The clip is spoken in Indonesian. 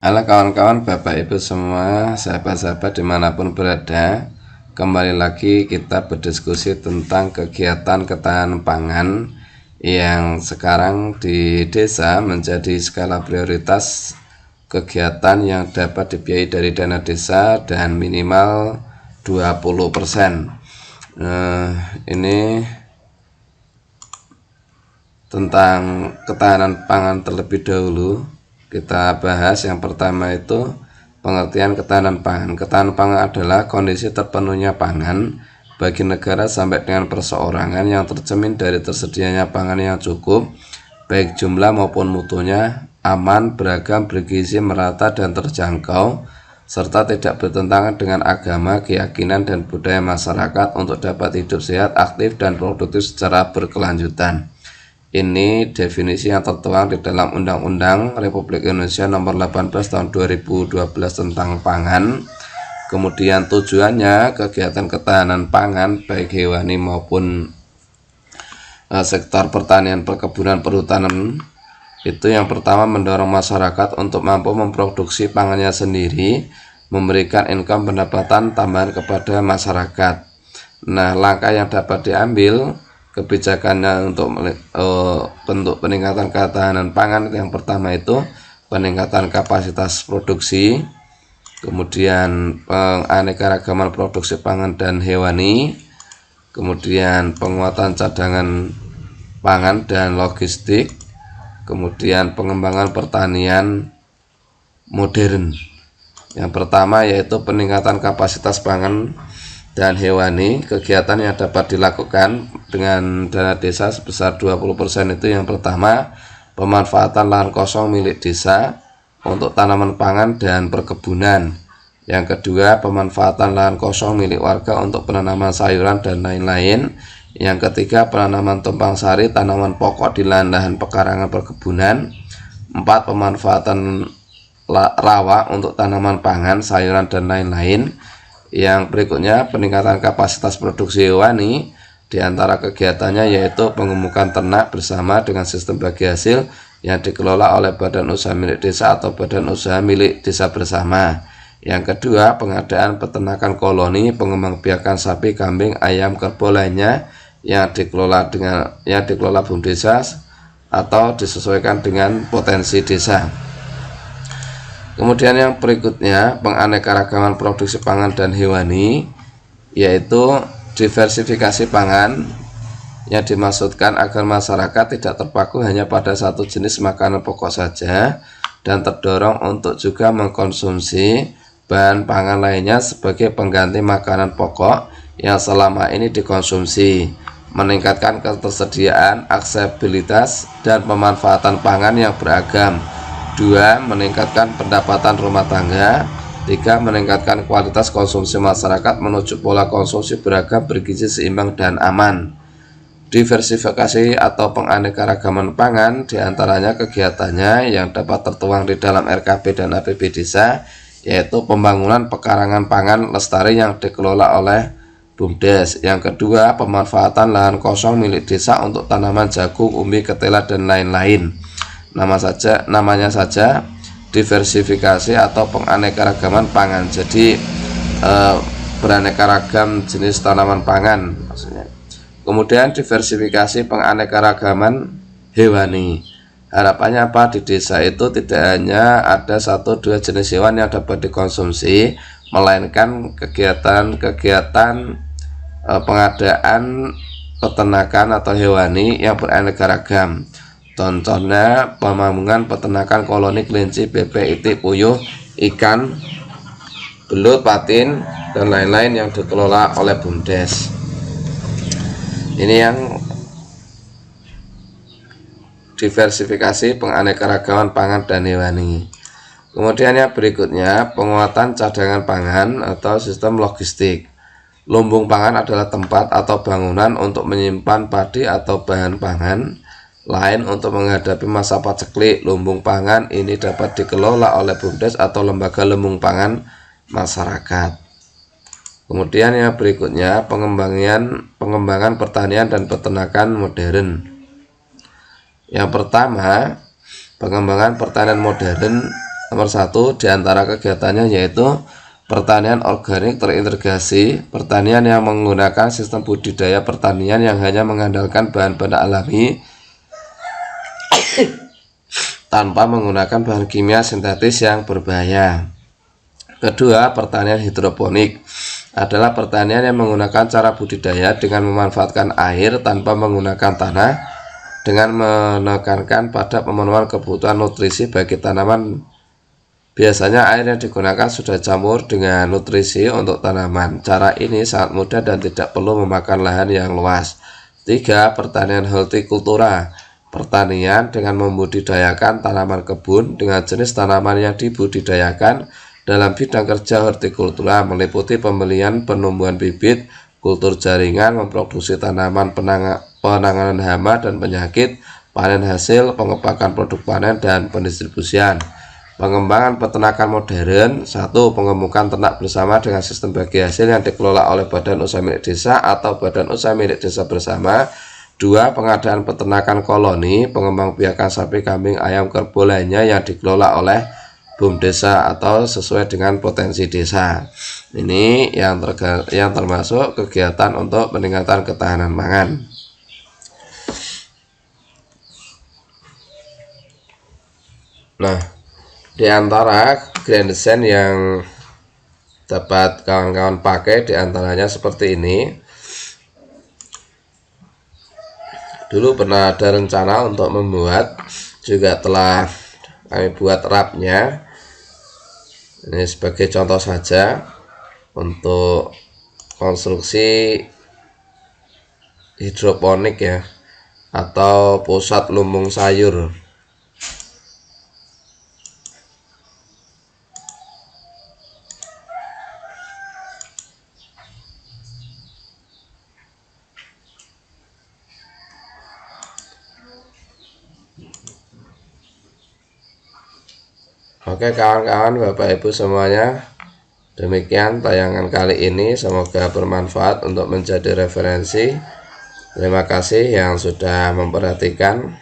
Halo kawan-kawan, Bapak Ibu semua, sahabat-sahabat dimanapun berada. Kembali lagi kita berdiskusi tentang kegiatan ketahanan pangan yang sekarang di desa menjadi skala prioritas kegiatan yang dapat dibiayai dari dana desa dan minimal 20%. Ini tentang ketahanan pangan terlebih dahulu. Kita bahas yang pertama itu pengertian ketahanan pangan. Ketahanan pangan adalah kondisi terpenuhnya pangan bagi negara sampai dengan perseorangan yang tercermin dari tersedianya pangan yang cukup, baik jumlah maupun mutunya, aman, beragam, bergizi, merata, dan terjangkau, serta tidak bertentangan dengan agama, keyakinan, dan budaya masyarakat untuk dapat hidup sehat, aktif, dan produktif secara berkelanjutan. Ini definisi yang tertuang di dalam Undang-Undang Republik Indonesia Nomor 18 Tahun 2012 tentang pangan. Kemudian tujuannya kegiatan ketahanan pangan baik hewani maupun sektor pertanian, perkebunan, perhutanan itu yang pertama mendorong masyarakat untuk mampu memproduksi pangannya sendiri, memberikan income pendapatan tambahan kepada masyarakat. Nah, langkah yang dapat diambil kebijakannya untuk bentuk peningkatan ketahanan pangan yang pertama itu peningkatan kapasitas produksi, kemudian penganekaragaman produksi pangan dan hewani, kemudian penguatan cadangan pangan dan logistik, kemudian pengembangan pertanian modern. Yang pertama yaitu peningkatan kapasitas pangan dan hewani. Kegiatan yang dapat dilakukan dengan dana desa sebesar 20% itu yang pertama pemanfaatan lahan kosong milik desa untuk tanaman pangan dan perkebunan. Yang kedua pemanfaatan lahan kosong milik warga untuk penanaman sayuran dan lain-lain. Yang ketiga penanaman tumpang sari tanaman pokok di lahan-lahan pekarangan perkebunan. 4 pemanfaatan rawa untuk tanaman pangan, sayuran dan lain-lain. Yang berikutnya peningkatan kapasitas produksi hewani, diantara kegiatannya yaitu pengemukan ternak bersama dengan sistem bagi hasil yang dikelola oleh badan usaha milik desa atau badan usaha milik desa bersama. Yang kedua pengadaan peternakan koloni, pengembangbiakan sapi, kambing, ayam, kerbau lainnya yang dikelola BUM desa atau disesuaikan dengan potensi desa. Kemudian yang berikutnya penganekaragaman produksi pangan dan hewani, yaitu diversifikasi pangan yang dimaksudkan agar masyarakat tidak terpaku hanya pada satu jenis makanan pokok saja dan terdorong untuk juga mengkonsumsi bahan pangan lainnya sebagai pengganti makanan pokok yang selama ini dikonsumsi, meningkatkan ketersediaan, aksesibilitas, dan pemanfaatan pangan yang beragam. 2. Meningkatkan pendapatan rumah tangga. 3. Meningkatkan kualitas konsumsi masyarakat menuju pola konsumsi beragam, bergizi, seimbang, dan aman. Diversifikasi atau penganekaragaman pangan diantaranya kegiatannya yang dapat tertuang di dalam RKP dan APB desa, yaitu pembangunan pekarangan pangan lestari yang dikelola oleh BUMDes. Yang kedua pemanfaatan lahan kosong milik desa untuk tanaman jagung, umbi, ketela, dan lain-lain. Namanya saja diversifikasi atau penganekaragaman pangan. Jadi beraneka ragam jenis tanaman pangan maksudnya. Kemudian diversifikasi penganekaragaman hewani. Harapannya apa? Di desa itu tidak hanya ada 1-2 jenis hewan yang dapat dikonsumsi, melainkan kegiatan-kegiatan pengadaan peternakan atau hewani yang beraneka ragam. Contohnya pembangunan peternakan koloni kelinci, bebek, itik, puyuh, ikan, belut, patin, dan lain-lain yang dikelola oleh BUMDes. Ini yang diversifikasi penganekaragaman pangan dan hewani. Kemudian yang berikutnya penguatan cadangan pangan atau sistem logistik. Lumbung pangan adalah tempat atau bangunan untuk menyimpan padi atau bahan pangan lain untuk menghadapi masa paceklik. Lumbung pangan ini dapat dikelola oleh BUMDes atau lembaga lumbung pangan masyarakat. Kemudian yang berikutnya pengembangan pertanian dan peternakan modern. Yang pertama pengembangan pertanian modern Nomor 1 di antara kegiatannya yaitu pertanian organik terintegrasi, pertanian yang menggunakan sistem budidaya pertanian yang hanya mengandalkan bahan-bahan alami tanpa menggunakan bahan kimia sintetis yang berbahaya. Kedua, pertanian hidroponik adalah pertanian yang menggunakan cara budidaya dengan memanfaatkan air tanpa menggunakan tanah, dengan menekankan pada pemenuhan kebutuhan nutrisi bagi tanaman. Biasanya air yang digunakan sudah campur dengan nutrisi untuk tanaman. Cara ini sangat mudah dan tidak perlu memakan lahan yang luas. 3. Pertanian hortikultura. Pertanian dengan membudidayakan tanaman kebun dengan jenis tanaman yang dibudidayakan dalam bidang kerja hortikultura meliputi pembelian penumbuhan bibit, kultur jaringan, memproduksi tanaman, penanganan hama dan penyakit, panen hasil, pengepakan produk panen, dan pendistribusian. Pengembangan peternakan modern. 1. Pengemukan ternak bersama dengan sistem bagi hasil yang dikelola oleh badan usaha milik desa atau badan usaha milik desa bersama. 2. Pengadaan peternakan koloni, pengembangbiakan sapi, kambing, ayam, kerbau lainnya yang dikelola oleh BUM desa atau sesuai dengan potensi desa. Ini yang termasuk kegiatan untuk peningkatan ketahanan pangan. Nah, di antara grand design yang dapat kawan-kawan pakai diantaranya seperti ini. Dulu pernah ada rencana untuk membuat, juga telah kami buat rapnya. Ini sebagai contoh saja untuk konstruksi hidroponik ya, atau pusat lumbung sayur. Oke kawan-kawan, Bapak Ibu semuanya, demikian tayangan kali ini, semoga bermanfaat untuk menjadi referensi. Terima kasih yang sudah memperhatikan.